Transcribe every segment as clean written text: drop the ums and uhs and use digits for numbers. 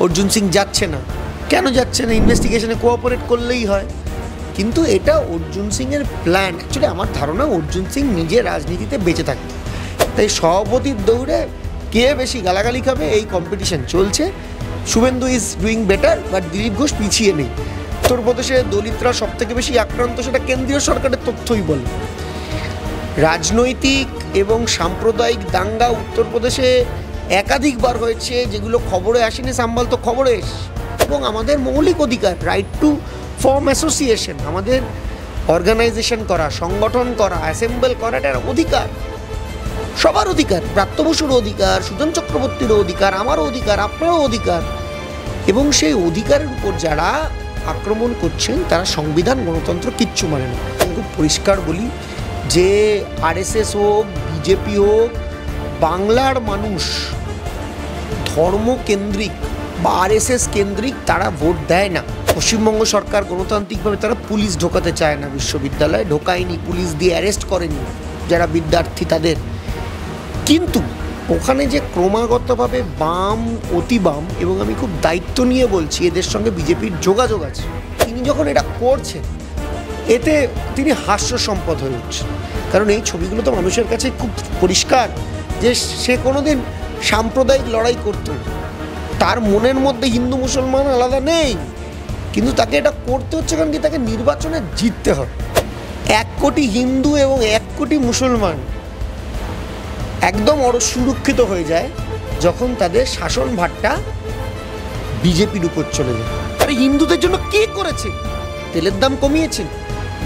অর্জুন সিং যাচ্ছে না, কেন যাচ্ছে না? ইনভেস্টিগেশনে কোঅপারেট করলেই হয়। কিন্তু এটা অর্জুন সিংয়ের প্ল্যান। অ্যাকচুয়ালি আমার ধারণা অর্জুন সিং নিজে রাজনীতিতে বেঁচে থাকতো, তাই সভাপতির দৌড়ে কে বেশি গালাগালি খাবে এই কম্পিটিশন চলছে। Suvendu is doing better, but Dilip Ghosh পিছিয়ে নেই। উত্তরপ্রদেশে দলিতরা সব থেকে বেশি আক্রান্ত, সেটা কেন্দ্রীয় সরকারের তথ্যই বলে। রাজনৈতিক এবং সাম্প্রদায়িক দাঙ্গা উত্তরপ্রদেশে একাধিকবার হয়েছে, যেগুলো খবরে আসেনি, সাম্বাল তো খবরে এসে। এবং আমাদের মৌলিক অধিকার, রাইট টু ফর্ম অ্যাসোসিয়েশন, আমাদের অর্গানাইজেশন করা, সংগঠন করা, অ্যাসেম্বল করা, এটার অধিকার, সবার অধিকার। প্রাপ্ত বসুর অধিকার, সুজন চক্রবর্তীরও অধিকার, আমারও অধিকার, আপনারও অধিকার। এবং সেই অধিকারের উপর যারা আক্রমণ করছেন তারা সংবিধান, গণতন্ত্র কিচ্ছু মানে না। আমি খুব পরিষ্কার বলি যে আরএসএস হোক, বিজেপি হোক, বাংলার মানুষ ধর্মকেন্দ্রিক বা আরএসএস কেন্দ্রিক তারা ভোট দেয় না। পশ্চিমবঙ্গ সরকার গণতান্ত্রিকভাবে তারা পুলিশ ঢোকাতে চায় না বিশ্ববিদ্যালয়ে, ঢোকায়নি, পুলিশ দিয়ে অ্যারেস্ট করেনি যারা বিদ্যার্থী তাদের। কিন্তু ওখানে যে ক্রমাগতভাবে বাম, অতি বাম, এবং আমি খুব দায়িত্ব নিয়ে বলছি এদের সঙ্গে বিজেপির যোগাযোগ আছে, তিনি যখন এটা করছেন এতে তিনি হাস্যসম্পদ হয়ে উঠছেন। কারণ এই ছবিগুলো তো মানুষের কাছে খুব পরিষ্কার যে সে কোনোদিন সাম্প্রদায়িক লড়াই করত না, তার মনের মধ্যে হিন্দু মুসলমান আলাদা নেই, কিন্তু তাকে এটা করতে হচ্ছে কারণ কি তাকে নির্বাচনে জিততে হবে। 1 কোটি হিন্দু এবং 1 কোটি মুসলমান একদম সুরক্ষিত হয়ে যায় যখন তাদের শাসন ভারটা বিজেপির উপর চলে যায়। আরে হিন্দুদের জন্য কে করেছে? তেলের দাম কমিয়েছেন,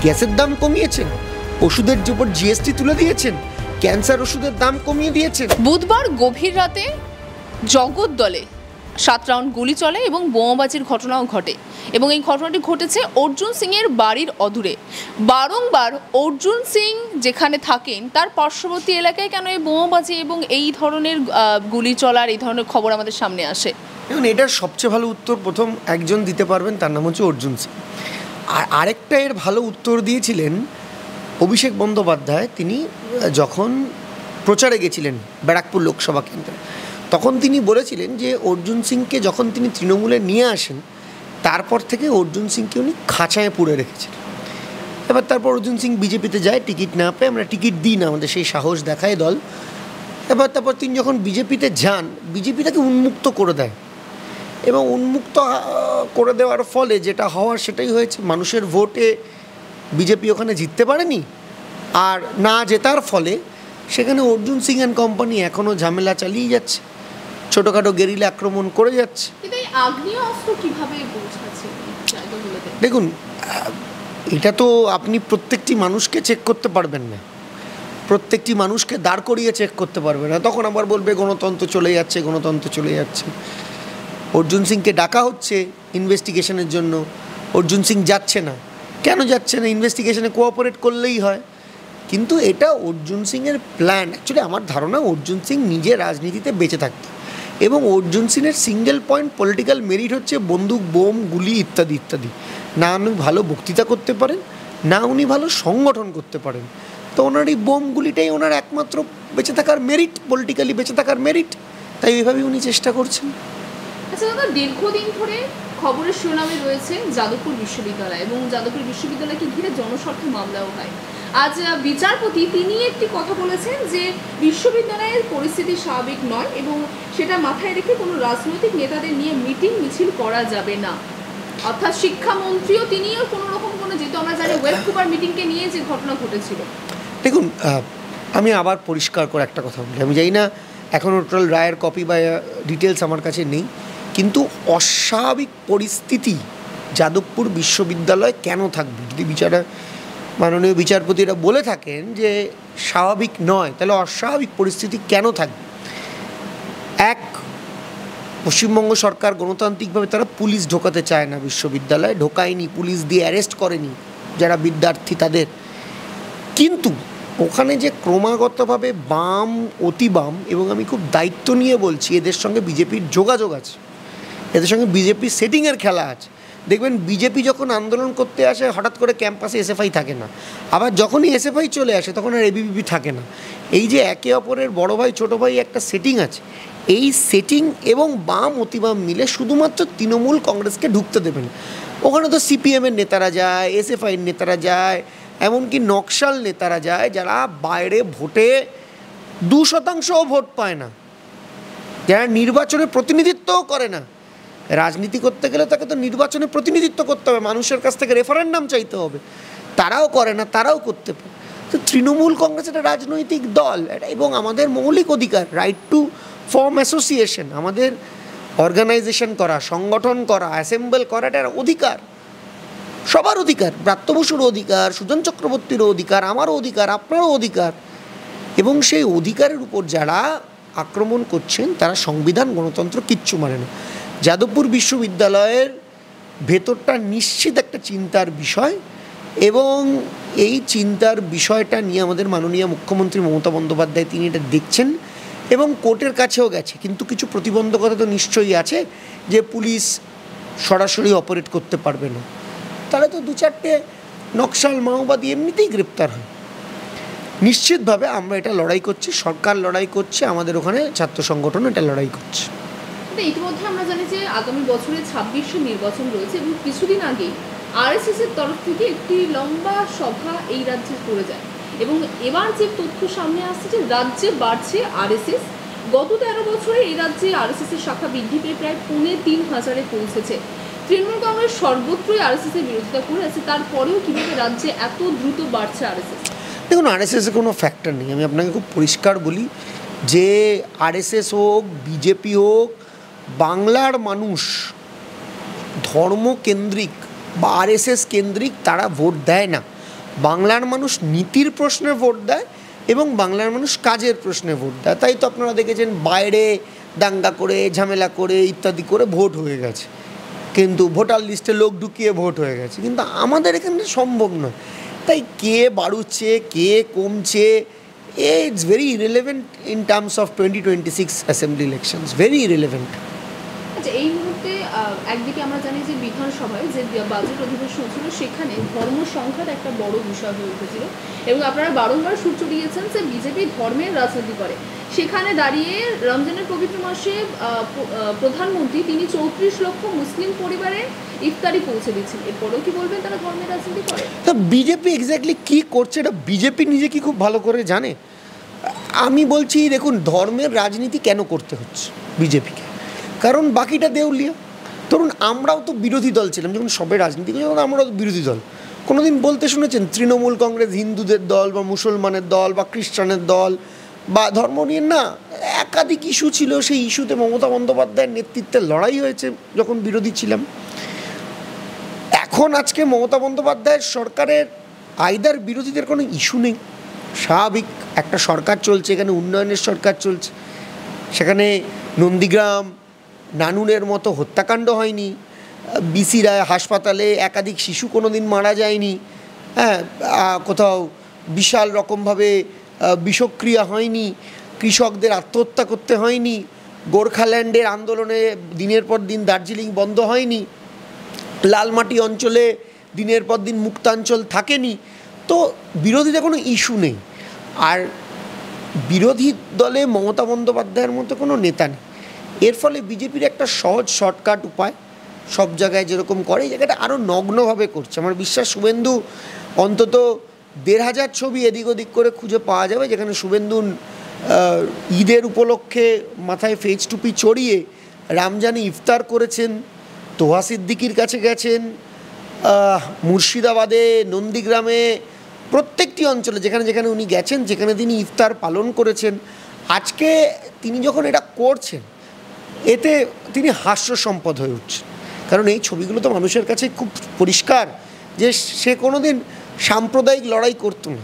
গ্যাসের দাম কমিয়েছেন, ওষুধের উপর জিএসটি তুলে দিয়েছেন, ক্যান্সার ওষুধের দাম কমিয়ে দিয়েছেন। বুধবার গভীর রাতে জগদ্দলে 7 রাউন্ড গুলি চলে এবং বোমাবাজির ঘটনাও ঘটে, এবং এই ঘটনাটি ঘটেছে অর্জুন সিংয়ের বাড়ির অদূরে। বারংবার অর্জুন সিং যেখানে থাকেন তার পার্শ্ববর্তী এলাকায় কেন এই বোমাবাজি এবং এই ধরনের গুলি চলার এই ধরনের খবর আমাদের সামনে আসে? দেখুন, এটার সবচেয়ে ভালো উত্তর প্রথম একজন দিতে পারবেন, তার নাম হচ্ছে অর্জুন সিং। আর আরেকটা এর ভালো উত্তর দিয়েছিলেন অভিষেক বন্দ্যোপাধ্যায়। তিনি যখন প্রচারে গেছিলেন ব্যারাকপুর লোকসভা কেন্দ্রে, তখন তিনি বলেছিলেন যে অর্জুন সিংকে যখন তিনি তৃণমূলে নিয়ে আসেন তারপর থেকে অর্জুন সিংকে উনি খাঁচায় পুরে রেখেছিলেন। এবার তারপর অর্জুন সিং বিজেপিতে যায়, টিকিট না পেয়ে, আমরা টিকিট দিই না, আমাদের সেই সাহস দেখায় দল। তারপর তিনি যখন বিজেপিতে যান, বিজেপি তাকে উন্মুক্ত করে দেয়, এবং উন্মুক্ত করে দেওয়ার ফলে যেটা হওয়ার সেটাই হয়েছে। মানুষের ভোটে বিজেপি ওখানে জিততে পারেনি, আর না জেতার ফলে সেখানে অর্জুন সিং অ্যান্ড কোম্পানি এখনও ঝামেলা চালিয়ে যাচ্ছে, ছোটোখাটো গেরিলা আক্রমণ করে যাচ্ছে। দেখুন, এটা তো আপনি প্রত্যেকটি মানুষকে চেক করতে পারবেন না, প্রত্যেকটি মানুষকে দাঁড় করিয়ে চেক করতে পারবেন না। তখন আবার বলবে গণতন্ত্র চলে যাচ্ছে, গণতন্ত্র চলে যাচ্ছে। অর্জুন সিংকে ডাকা হচ্ছে ইনভেস্টিগেশনের জন্য, অর্জুন সিং যাচ্ছে না, কেন যাচ্ছে না? ইনভেস্টিগেশনে কোঅপারেট করলেই হয়। কিন্তু এটা অর্জুন সিংয়ের প্ল্যান। অ্যাকচুয়ালি আমার ধারণা অর্জুন সিং নিজে রাজনীতিতে বেঁচে থাকতো, এবং অর্জুন সিংয়ের সিঙ্গেল পয়েন্ট পলিটিক্যাল মেরিট হচ্ছে বন্দুক, বোম, গুলি ইত্যাদি ইত্যাদি। না উনি ভালো বক্তৃতা করতে পারেন, না উনি ভালো সংগঠন করতে পারেন। তো ওনার এই বোম গুলিটাই ওনার একমাত্র বেঁচে থাকার মেরিট, পলিটিক্যালি বেঁচে থাকার মেরিট, তাই এইভাবেই উনি চেষ্টা করছেন। আচ্ছা দাদা, দীর্ঘদিন ধরে খবরের শিরোনামে রয়েছে যাদবপুর বিশ্ববিদ্যালয়, এবং যাদবপুর বিশ্ববিদ্যালয়কে ঘিরে জনস্বার্থ মামলাও হয়। আজ বিচারপতি তিনি একটি কথা বলেছেন যে বিশ্ববিদ্যালয়ের পরিস্থিতি স্বাভাবিক নয়, এবং সেটা মাথায় রেখে কোনো রাজনৈতিক নেতাদের নিয়ে মিটিং মিছিল করা যাবে না। অর্থাৎ শিক্ষামন্ত্রীও তিনিও কোনো রকম কোনো, যেহেতু আমরা জানি ওয়েব কুপার মিটিংকে নিয়ে যে ঘটনা ঘটেছিল। দেখুন, আমি আবার পরিষ্কার করে একটা কথা বলি, আমি জানি না এখনও টোটাল রায়ের কপি বা ডিটেলস আমার কাছে নেই, কিন্তু অস্বাভাবিক পরিস্থিতি যাদবপুর বিশ্ববিদ্যালয় কেন থাকবে? যদি মাননীয় বিচারপতিরা বলে থাকেন যে স্বাভাবিক নয়, তাহলে অস্বাভাবিক পরিস্থিতি কেন থাকবে? এক, পশ্চিমবঙ্গ সরকার গণতান্ত্রিকভাবে তারা পুলিশ ঢোকাতে চায় না বিশ্ববিদ্যালয়ে, ঢোকায়নি, পুলিশ দিয়ে অ্যারেস্ট করেনি যারা বিদ্যার্থী তাদের। কিন্তু ওখানে যে ক্রমাগতভাবে বাম, অতি বাম, এবং আমি খুব দায়িত্ব নিয়ে বলছি এদের সঙ্গে বিজেপির যোগাযোগ আছে, এদের সঙ্গে বিজেপির সেটিংয়ের খেলা আছে। দেখবেন বিজেপি যখন আন্দোলন করতে আসে হঠাৎ করে ক্যাম্পাসে এসএফআই থাকে না, আবার যখনই এসএফআই চলে আসে তখন আর এবিভিপি থাকে না। এই যে একে অপরের বড় ভাই ছোটো ভাই একটা সেটিং আছে, এই সেটিং এবং বাম অতিবাম মিলে শুধুমাত্র তৃণমূল কংগ্রেসকে ঢুকতে দেবেন। ওখানে তো সিপিএমের নেতারা যায়, এসএফআইয়ের নেতারা যায়, এমনকি নকশাল নেতারা যায়, যারা বাইরে ভোটে 2% ভোট পায় না, যারা নির্বাচনে প্রতিনিধিত্বও করে না। রাজনীতি করতে গেলে তাকে তো নির্বাচনে প্রতিনিধিত্ব করতে হবে, মানুষের কাছ থেকে রেফারেন্ডাম চাইতে হবে, তারাও করে না, তারাও করতে পারে। তো তৃণমূল কংগ্রেস একটা রাজনৈতিক দল এবং আমাদের মৌলিক অধিকার, রাইট টু ফর্ম অ্যাসোসিয়েশন, আমাদের অর্গানাইজেশন করা, সংগঠন করা, অ্যাসেম্বল করা, এটা অধিকার, সবার অধিকার, ব্রাত্য বসুরও অধিকার, সুজন চক্রবর্তীরও অধিকার, আমারও অধিকার, আপনারও অধিকার। এবং সেই অধিকারের উপর যারা আক্রমণ করছেন তারা সংবিধান, গণতন্ত্র কিচ্ছু মানে না। যাদবপুর বিশ্ববিদ্যালয়ের ভেতরটা নিশ্চিত একটা চিন্তার বিষয়, এবং এই চিন্তার বিষয়টা নিয়ে আমাদের মাননীয় মুখ্যমন্ত্রী মমতা বন্দ্যোপাধ্যায় তিনি এটা দেখছেন এবং কোর্টের কাছেও গেছে। কিন্তু কিছু প্রতিবন্ধকতা তো নিশ্চয়ই আছে, যে পুলিশ সরাসরি অপারেট করতে পারবে না, তাহলে তো 2-4টে নকশাল মাওবাদী এমনিতেই গ্রেপ্তার হয়। নিশ্চিতভাবে আমরা এটা লড়াই করছি, সরকার লড়াই করছে, আমাদের ওখানে ছাত্র সংগঠন এটা লড়াই করছে। ইতিমধ্যে আমরা জানি যে আগামী বছরে 26শে নির্বাচন রয়েছে এবং কিছুদিন আগেই আরএসএস এর তরফ থেকে একটি লম্বা সভা এই রাজ্যে করে যায় এবং এবার যে তথ্য সামনে আসছে যে রাজ্যে বাড়ছে আরএসএস। গত 13 বছরে এই রাজ্যে আরএসএস এর শাখা বৃদ্ধি পেয়ে প্রায় 3,500-এ পৌঁছেছে। তৃণমূল কংগ্রেস সর্বত্রই আরএসএস এর বিরোধিতা করে আছে, তারপরেও কিভাবে রাজ্যে এত দ্রুত বাড়ছে আরএসএস? দেখুন, আরএসএসের কোনো ফ্যাক্টর নেই। আমি আপনাকে খুব পরিষ্কার বলি যে আরএসএস হোক, বিজেপি হোক, বাংলার মানুষ ধর্মকেন্দ্রিক বা আরএসএস কেন্দ্রিক তারা ভোট দেয় না। বাংলার মানুষ নীতির প্রশ্নে ভোট দেয় এবং বাংলার মানুষ কাজের প্রশ্নে ভোট দেয়। তাই তো আপনারা দেখেছেন বাইরে দাঙ্গা করে, ঝামেলা করে, ইত্যাদি করে ভোট হয়ে গেছে, কিন্তু ভোটার লিস্টে লোক ঢুকিয়ে ভোট হয়ে গেছে। কিন্তু আমাদের এখানে সম্ভব নয়। তাই কে বাড়ুচ্ছে, কে কমছে, it's very irrelevant in terms of 2026 assembly elections, very irrelevant. আচ্ছা, এই মুহূর্তে একদিকে আমরা জানি যে বিধানসভায় যে বাজেট অধিবেশন ছিল সেখানে ধর্ম সংখ্যার একটা বড় বিষয় হয়ে উঠেছিল এবং আপনারা বারংবার সূত্র দিয়েছেন যে বিজেপি ধর্মের রাজনীতি করে। সেখানে দাঁড়িয়ে রমজানের পবিত্র মাসে প্রধানমন্ত্রী তিনি 34 লক্ষ মুসলিম পরিবারে ইফতারি পৌঁছে দিচ্ছেন, এরপরেও কি বলবেন তারা ধর্মের রাজনীতি করে? তো বিজেপি এক্স্যাক্টলি কী করছে এটা বিজেপি নিজে কি খুব ভালো করে জানে? আমি বলছি, দেখুন, ধর্মের রাজনীতি কেন করতে হচ্ছে বিজেপিকে? কারণ বাকিটা দেউলিয়া। ধরুন, আমরাও তো বিরোধী দল ছিলাম যখন সবাই রাজনীতি করে, আমরাও তো বিরোধী দল। কোনো দিন বলতে শুনেছেন তৃণমূল কংগ্রেস হিন্দুদের দল বা মুসলমানের দল বা খ্রিস্টানের দল বা ধর্ম নিয়ে? না, একাধিক ইস্যু ছিল, সেই ইস্যুতে মমতা বন্দ্যোপাধ্যায়ের নেতৃত্বে লড়াই হয়েছে যখন বিরোধী ছিলাম। এখন আজকে মমতা বন্দ্যোপাধ্যায়ের সরকারের আইদার বিরোধীদের কোনো ইস্যু নেই, স্বাভাবিক একটা সরকার চলছে, এখানে উন্নয়নের সরকার চলছে, সেখানে নন্দীগ্রাম নানুনের মতো হত্যাকাণ্ড হয়নি, বিসি রায় হাসপাতালে একাধিক শিশু কোনো দিন মারা যায়নি, হ্যাঁ, কোথাও বিশাল রকমভাবে বিষক্রিয়া হয়নি, কৃষকদের আত্মহত্যা করতে হয়নি, গোর্খাল্যান্ডের আন্দোলনে দিনের পর দিন দার্জিলিং বন্ধ হয়নি, লালমাটি অঞ্চলে দিনের পর দিন মুক্তাঞ্চল থাকেনি। তো বিরোধীদের কোনো ইস্যু নেই। আর বিরোধী দলে মমতা বন্দ্যোপাধ্যায়ের মতো কোনো নেতা নেই। এর ফলে বিজেপির একটা সহজ শর্টকাট উপায়, সব জায়গায় যেরকম করে এই জায়গাটা আরও নগ্নভাবে করছে। আমার বিশ্বাস শুভেন্দু অন্তত 1,500 ছবি এদিক ওদিক করে খুঁজে পাওয়া যাবে যেখানে শুভেন্দু ঈদের উপলক্ষে মাথায় ফেজ টুপি চড়িয়ে রামজানে ইফতার করেছেন, তোহা সিদ্দিকির কাছে গেছেন, মুর্শিদাবাদে, নন্দীগ্রামে, প্রত্যেকটি অঞ্চলে যেখানে যেখানে উনি গেছেন, যেখানে তিনি ইফতার পালন করেছেন। আজকে তিনি যখন এটা করছেন, এতে তিনি হাস্য সম্পদ হয়ে উঠছেন। কারণ এই ছবিগুলো তো মানুষের কাছে খুব পরিষ্কার যে সে কোনো দিন সাম্প্রদায়িক লড়াই করতো না,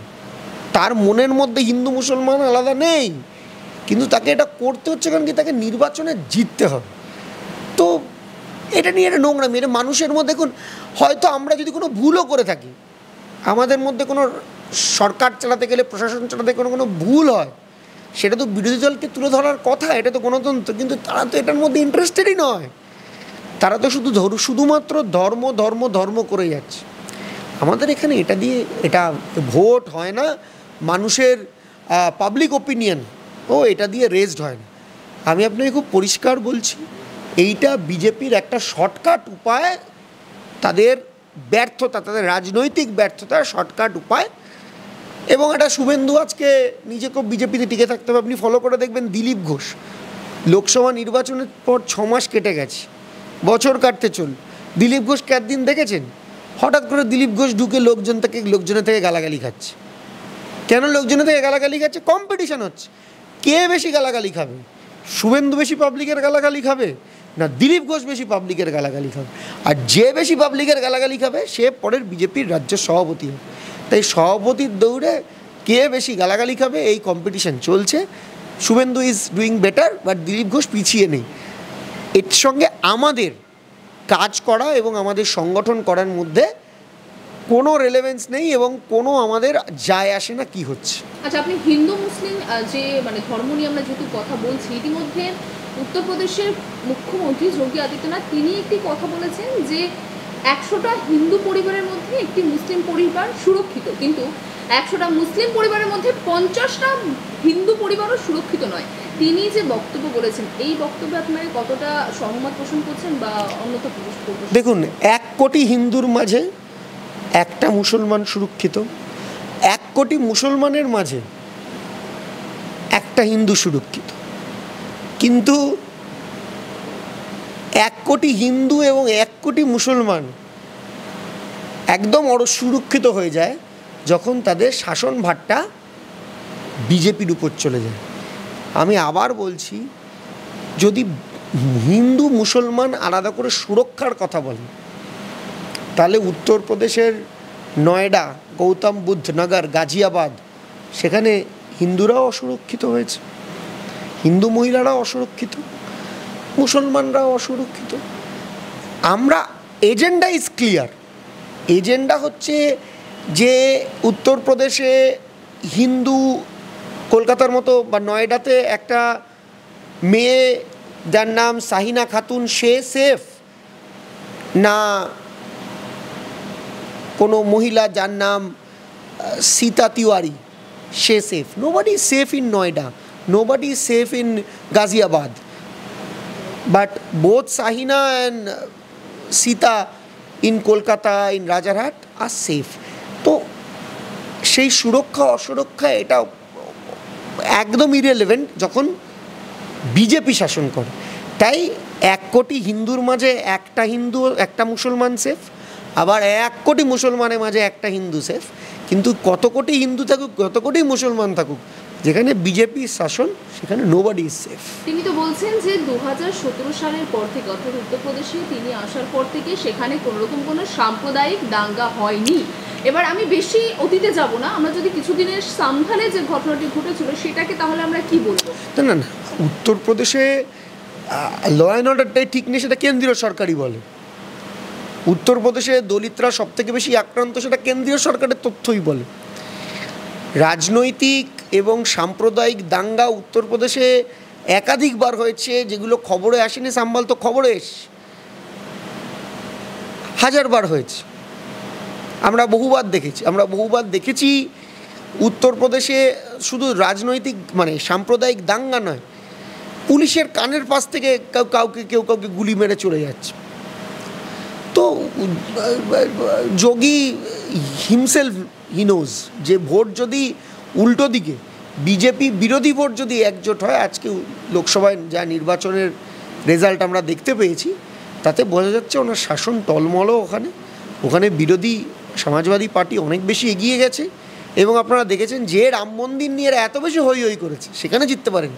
তার মনের মধ্যে হিন্দু মুসলমান আলাদা নেই, কিন্তু তাকে এটা করতে হচ্ছে কারণ কি তাকে নির্বাচনে জিততে হবে। তো এটা নিয়ে এটা নোংরামি, এটা মানুষের মধ্যে। দেখুন, হয়তো আমরা যদি কোনো ভুলও করে থাকি, আমাদের মধ্যে কোনো সরকার চালাতে গেলে, প্রশাসন চালাতে কোনো ভুল হয়, সেটা তো বিরোধী দলকে তুলে ধরার কথা, এটা তো গণতন্ত্র। কিন্তু তারা তো এটার মধ্যে ইন্টারেস্টেডই নয়, তারা তো শুধুমাত্র ধর্ম ধর্ম ধর্ম করে যাচ্ছে। আমাদের এখানে এটা দিয়ে এটা ভোট হয় না, মানুষের পাবলিক ওপিনিয়ন এটা দিয়ে রেজড হয় না। আমি আপনাকে খুব পরিষ্কার বলছি, এইটা বিজেপির একটা শর্টকাট উপায়, তাদের ব্যর্থতা, তাদের রাজনৈতিক ব্যর্থতার শর্টকাট উপায়। এবং এটা শুভেন্দু আজকে নিজেকে বিজেপিতে টিকে থাকতে হবে। আপনি ফলো করে দেখবেন দিলীপ ঘোষ, লোকসভা নির্বাচনের পর 6 মাস কেটে গেছে, বছর কাটতে চল, দিলীপ ঘোষকে একদিন দেখেছেন? হঠাৎ করে দিলীপ ঘোষ ঢুকে লোকজনের থেকে গালাগালি খাচ্ছে। কেন লোকজনের থেকে গালাগালি খাচ্ছে? কম্পিটিশন হচ্ছে, কে বেশি গালাগালি খাবে। শুভেন্দু বেশি পাবলিকের গালাগালি খাবে না দিলীপ ঘোষ বেশি পাবলিকের গালাগালি খাবে? আর যে বেশি পাবলিকের গালাগালি খাবে সে পরের বিজেপির রাজ্য সভাপতি হবে। তাই সভাপতির দৌড়ে কে বেশি গালাগালি খাবে এই কম্পিটিশন চলছে। Suvendu is doing better, but Dilip Ghosh পিছিয়ে নেই। এর সঙ্গে আমাদের কাজ করা এবং আমাদের সংগঠন করার মধ্যে কোনো রেলেভেন্স নেই এবং কোনো আমাদের যায় আসে না কি হচ্ছে। আচ্ছা, আপনি হিন্দু মুসলিম যে ধর্ম নিয়ে আমরা যেহেতু কথা বলছি, ইতিমধ্যে উত্তরপ্রদেশের মুখ্যমন্ত্রী যোগী আদিত্যনাথ তিনি একটি কথা বলেছেন যে 100টা হিন্দু পরিবারের মধ্যে একটি মুসলিম পরিবার সুরক্ষিত, কিন্তু 100টা মুসলিম পরিবারের মধ্যে 50টা হিন্দু পরিবারও সুরক্ষিত নয়। তিনি যে বক্তব্য বলেছেন, এই বক্তব্যে আপনারা কতটা সহমত পোষণ করছেন বা অন্যথা করছেন? দেখুন, 1 কোটি হিন্দুর মাঝে একটা মুসলমান সুরক্ষিত, 1 কোটি মুসলমানের মাঝে একটা হিন্দু সুরক্ষিত। কিন্তু 1 কোটি হিন্দু এবং 1 কোটি মুসলমান একদম সুরক্ষিত হয়ে যায় যখন তাদের শাসন ভারটা বিজেপির উপর চলে যায়। আমি আবার বলছি, যদি হিন্দু মুসলমান আলাদা করে সুরক্ষার কথা বলেন, তাহলে উত্তরপ্রদেশের নয়ডা, গৌতম বুদ্ধ নগর, গাজিয়াবাদ, সেখানে হিন্দুরাও অসুরক্ষিত হয়েছে, হিন্দু মহিলারাও অসুরক্ষিত, মুসলমানরাও অসুরক্ষিত। আমরা এজেন্ডা ইজ ক্লিয়ার। এজেন্ডা হচ্ছে যে উত্তরপ্রদেশে হিন্দু, কলকাতার মতো বা নয়ডাতে একটা মেয়ে যার নাম শাহিনা খাতুন সে সেফ, না কোনো মহিলা যার নাম সীতা তিওয়ারি সে safe? Nobody is safe in Noida, nobody is safe in Ghaziabad, but both Shahina and Sita in Kolkata, in Rajarhat are safe. তো সেই সুরক্ষা অসুরক্ষা এটা একদম ইরেলেভেন্ট যখন বিজেপি শাসন করে। তাই 1 কোটি হিন্দুর মাঝে একটা হিন্দু একটা মুসলমান সেফ, আবার 1 কোটি মুসলমানের মাঝে একটা হিন্দু সেফ। কিন্তু কত কোটি হিন্দু থাকুক, কত কোটি মুসলমান থাকুক, যেখানে বিজেপির শাসন সেখানে নোবডি ইজ সেফ। তিনি তো বলছেন যে 2017 সালের পর থেকে, অর্থাৎ উত্তরপ্রদেশে তিনি আসার পর থেকে সেখানে কোনোরকম কোনো সাম্প্রদায়িক দাঙ্গা হয়নি। এবার আমি বেশি অতীতে যাব না, আমরা যদি কিছুদিনের সাম্ভালে যে ঘটনাটি ঘটেছিল সেটাকে তাহলে আমরা কি বলবো? না না, উত্তরপ্রদেশে ল অ্যান্ড অর্ডারটাই ঠিক নেই সেটা কেন্দ্রীয় সরকারই বলে। উত্তরপ্রদেশে দলিতরা সব থেকে বেশি আক্রান্ত সেটা কেন্দ্রীয় সরকারের তথ্যই বলে। রাজনৈতিক এবং সাম্প্রদায়িক দাঙ্গা উত্তরপ্রদেশে একাধিকবার হয়েছে, যেগুলো খবরে আসেনি। সাম্বাল তো খবরে এসে 1000বার হয়েছে, আমরা বহুবার দেখেছি। উত্তরপ্রদেশে শুধু রাজনৈতিক সাম্প্রদায়িক দাঙ্গা নয়, পুলিশের কানের পাশ থেকে কেউ কাউকে গুলি মেরে চলে যাচ্ছে। তো যোগী হিমসেলফ হি নোজ যে ভোট যদি উল্টো দিকে বিজেপি বিরোধী ভোট যদি একজোট হয়, আজকে লোকসভায় যা নির্বাচনের রেজাল্ট আমরা দেখতে পেয়েছি তাতে বোঝা যাচ্ছে ওনার শাসন টলমলও। ওখানে বিরোধী সমাজবাদী পার্টি অনেক বেশি এগিয়ে গেছে এবং আপনারা দেখেছেন যে রাম মন্দির নিয়ে এত বেশি হই হই করেছে সেখানে জিততে পারেন।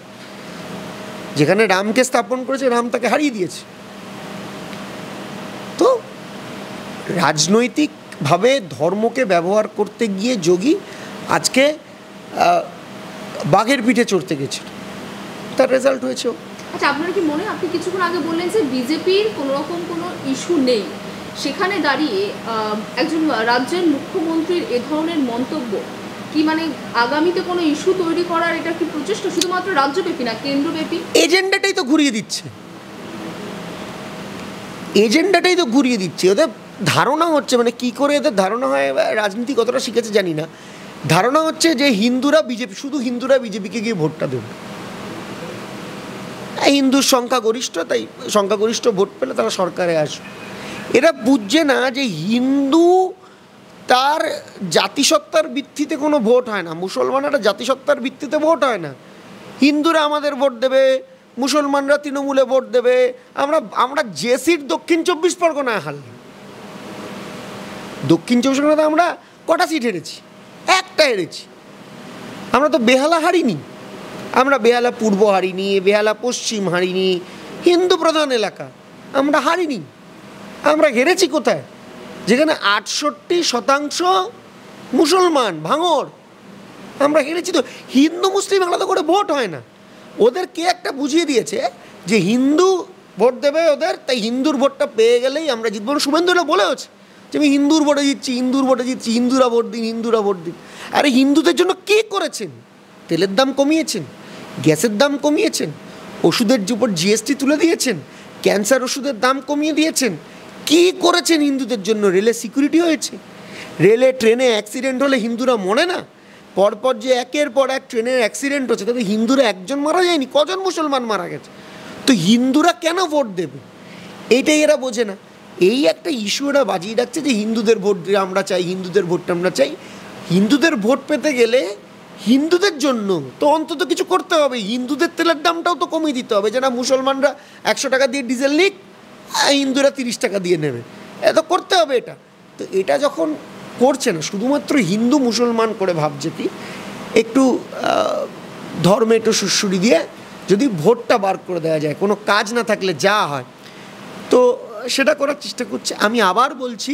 যেখানে রামকে স্থাপন করেছে রাম তাকে হারিয়ে দিয়েছে। তো রাজনৈতিকভাবে ধর্মকে ব্যবহার করতে গিয়ে যোগী আজকে বাঘের পিঠে চড়তে গেছিল, তার রেজাল্ট হয়েছে। আচ্ছা, আপনার কি মনে হয়, আপনি কিছুক্ষণ আগে বললেন যে বিজেপির কোনো রকম কোনো ইস্যু নেই, সেখানে দাঁড়িয়ে একজন রাজ্যের মুখ্যমন্ত্রীর এ ধরনের মন্তব্য কি আগামীতে কোনো ইস্যু তৈরি করার এটা কি প্রচেষ্টা শুধুমাত্র রাজ্যব্যাপী না কেন্দ্রব্যাপী? এজেন্ডাটাই তো ঘুরিয়ে দিচ্ছে। ওদের ধারণা হচ্ছে, কি করে এদের ধারণা হয়, রাজনীতি কতটা শিখেছে জানি না, ধারণা হচ্ছে যে শুধু হিন্দুরা বিজেপিকে গিয়ে ভোটটা দেবে। হিন্দুর সংখ্যাগরিষ্ঠ, তাই সংখ্যাগরিষ্ঠ ভোট পেলে তারা সরকারে আসবে। এরা বুঝছে না যে হিন্দু তার জাতিসত্তার ভিত্তিতে কোনো ভোট হয় না, মুসলমানরা জাতিসত্তার ভিত্তিতে ভোট হয় না। হিন্দুরা আমাদের ভোট দেবে, মুসলমানরা তৃণমূলে ভোট দেবে। আমরা যে সিট দক্ষিণ 24 পরগনায় হারলাম, দক্ষিণ 24 পরগনাতে আমরা কটা সিট হেরেছি? একটা হেরেছি। আমরা তো বেহালা হারিনি, আমরা বেহালা পূর্ব হারিনি, বেহালা পশ্চিম হারিনি, হিন্দু প্রধান এলাকা আমরা হারিনি। আমরা হেরেছি কোথায়? যেখানে 68% মুসলমান, ভাঙড়, আমরা হেরেছি। তো হিন্দু মুসলিম আলাদা করে ভোট হয় না। ওদের কে একটা বুঝিয়ে দিয়েছে যে হিন্দু ভোট দেবে ওদের, তাই হিন্দুর ভোটটা পেয়ে গেলেই আমরা জিতবো। শুভেন্দুরা বলেওছে যে আমি হিন্দুর ভোটে জিতছি, হিন্দুর ভোটে জিতছি, হিন্দুরা ভোট দিন, হিন্দুরা ভোট দিন। আরে হিন্দুদের জন্য কী করেছেন? তেলের দাম কমিয়েছেন, গ্যাসের দাম কমিয়েছেন, ওষুধের উপর জিএসটি তুলে দিয়েছেন, ক্যান্সার ওষুধের দাম কমিয়ে দিয়েছেন। কী করেছেন হিন্দুদের জন্য? রেলে সিকিউরিটি হয়েছে, রেলে ট্রেনে অ্যাক্সিডেন্ট হলে হিন্দুরা মরে না। পরপর যে একের পর এক ট্রেনের অ্যাক্সিডেন্ট হচ্ছে, তাতে হিন্দুরা একজন মারা যায়নি, কজন মুসলমান মারা গেছে। তো হিন্দুরা কেন ভোট দেবে? এইটাই এরা বোঝে না। এই একটা ইস্যু এরা বাজিয়ে রাখছে যে হিন্দুদের ভোট আমরা চাই, হিন্দুদের ভোটটা আমরা চাই। হিন্দুদের ভোট পেতে গেলে হিন্দুদের জন্য তো অন্তত কিছু করতে হবে। হিন্দুদের তেলের দামটাও তো কমিয়ে দিতে হবে, যেটা মুসলমানরা 100 টাকা দিয়ে ডিজেল নিক, হিন্দুরা 30 টাকা দিয়ে নেবে, এত করতে হবে এটা। তো এটা যখন করছে না, শুধুমাত্র হিন্দু মুসলমান করে ভাবছে কি একটু ধর্মে একটু সুড়সুড়ি দিয়ে যদি ভোটটা বার করে দেওয়া যায়, কোনো কাজ না থাকলে যা হয়, তো সেটা করার চেষ্টা করছে। আমি আবার বলছি,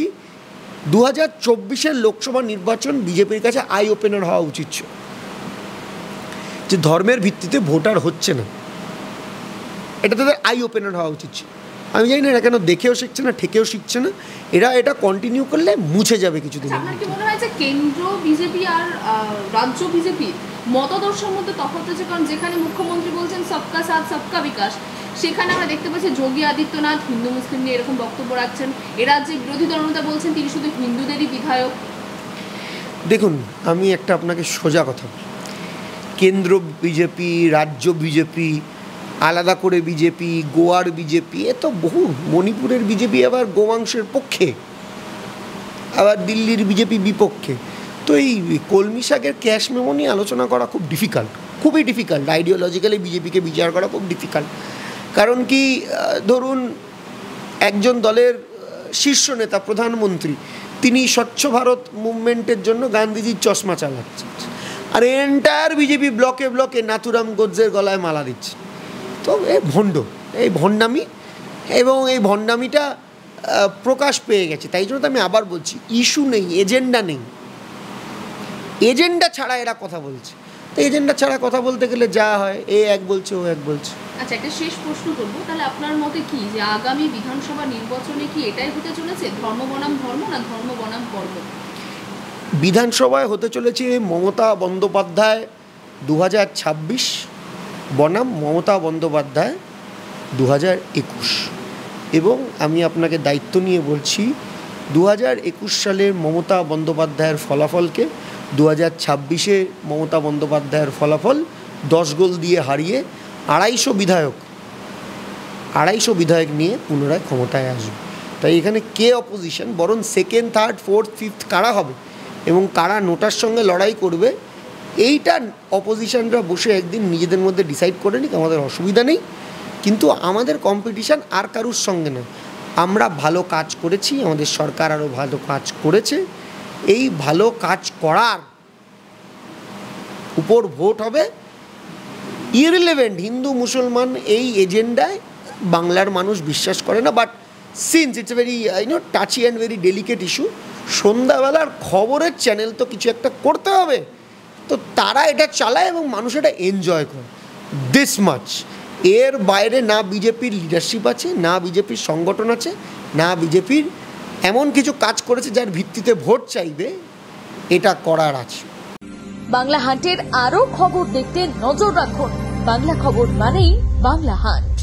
2024-এর লোকসভা নির্বাচন বিজেপির কাছে আই ওপেনার হওয়া উচিত ছিল, যে ধর্মের ভিত্তিতে ভোটার হচ্ছে না, এটা তাদের আই ওপেনার হওয়া উচিত ছিল। আমি জানি না এরা কেন দেখেও শিখছে না, ঠেকেও শিখছে না। এরা এটা কন্টিনিউ করলে মুছে যাবে কিছুদিন। আপনার কি মনে হয় যে কেন্দ্র বিজেপি আর রাজ্য বিজেপি মতাদর্শের মধ্যে তফাৎ আছে? কারণ যেখানে মুখ্যমন্ত্রী বলছেন সবকা সাথ সবকা বিকাশ, সেখানে আমরা দেখতে পাচ্ছি যোগী আদিত্যনাথ হিন্দু মুসলিম নিয়ে এরকম বক্তব্য রাখছেন। এ রাজ্যে বিরোধী দলনেতা বলছেন তিনি শুধু হিন্দুদেরই বিধায়ক। দেখুন, আমি একটা আপনাকে সোজা কথা বলি, কেন্দ্র বিজেপি, রাজ্য বিজেপি, আলাদা করে বিজেপি, গোয়ার বিজেপি, এ তো বহু। মণিপুরের বিজেপি আবার গোমাংসের পক্ষে, আবার দিল্লির বিজেপি বিপক্ষে। তো এই কলমি শাকের ক্যাশ মেমো নিয়ে আলোচনা করা খুব ডিফিকাল্ট, খুবই ডিফিকাল্ট। আইডিওলজিক্যালি বিজেপিকে বিচার করা খুব ডিফিকাল্ট। কারণ কি, ধরুন একজন দলের শীর্ষ নেতা, প্রধানমন্ত্রী, তিনি স্বচ্ছ ভারত মুভমেন্টের জন্য গান্ধীজির চশমা চালাচ্ছেন, আর এন্টায়ার বিজেপি ব্লকে ব্লকে নাথুরাম গোডসের গলায় মালা দিচ্ছে। তো এই ভণ্ড, এই ভণ্ডামি, এবং এই ভণ্ডামিটা প্রকাশ পেয়ে গেছে। তাই জন্য তো আমি আবার বলছি, ইস্যু নেই, এজেন্ডা নেই, এজেন্ডা ছাড়া এরা কথা বলছে। তো এজেন্ডা ছাড়া কথা বলতে গেলে যা হয়, এ এক বলছে, ও এক বলছে। আচ্ছা, একটা শেষ প্রশ্ন করবো, তাহলে আপনার মতে কি যে আগামী বিধানসভা নির্বাচনে কি এটাই হতে চলেছে, ধর্ম বনাম ধর্ম না ধর্ম বনাম কর্ম? বিধানসভায় হতে চলেছে মমতা বন্দ্যোপাধ্যায় 2026 বনাম মমতা বন্দ্যোপাধ্যায় 2021। এবং আমি আপনাকে দায়িত্ব নিয়ে বলছি, 2021 সালের মমতা বন্দ্যোপাধ্যায়ের ফলাফলকে 2026-এ মমতা বন্দ্যোপাধ্যায়ের ফলাফল 10 গোল দিয়ে হারিয়ে 250 বিধায়ক নিয়ে পুনরায় ক্ষমতায় আসবে। তাই এখানে কে অপোজিশন, বরং সেকেন্ড, থার্ড, ফোর্থ, ফিফথ কারা হবে এবং কারা নোটার সঙ্গে লড়াই করবে, এইটা অপোজিশনরা বসে একদিন নিজেদের মধ্যে ডিসাইড করে নিক, আমাদের অসুবিধা নেই। কিন্তু আমাদের কম্পিটিশান আর কারুর সঙ্গে নয়। আমরা ভালো কাজ করেছি, আমাদের সরকার আরও ভালো কাজ করেছে, এই ভালো কাজ করার উপর ভোট হবে। ইররিলেভেন্ট হিন্দু মুসলমান এই এজেন্ডায় বাংলার মানুষ বিশ্বাস করে না। But since it's a very touchy and very delicate issue, সন্ধ্যাবেলার খবরের চ্যানেল তো কিছু একটা করতে হবে, তো তারা এটা চালায় এবং মানুষ এটা এনজয় করে, দিস মাচ। এর বাইরে না বিজেপির লিডারশিপ আছে, না বিজেপির সংগঠন আছে, না বিজেপির এমন কিছু কাজ করেছে যার ভিত্তিতে ভোট চাইবে, এটা করার আছে। বাংলা হান্টের আরও খবর দেখতে নজর রাখুন। বাংলা খবর মানেই বাংলা হান্ট।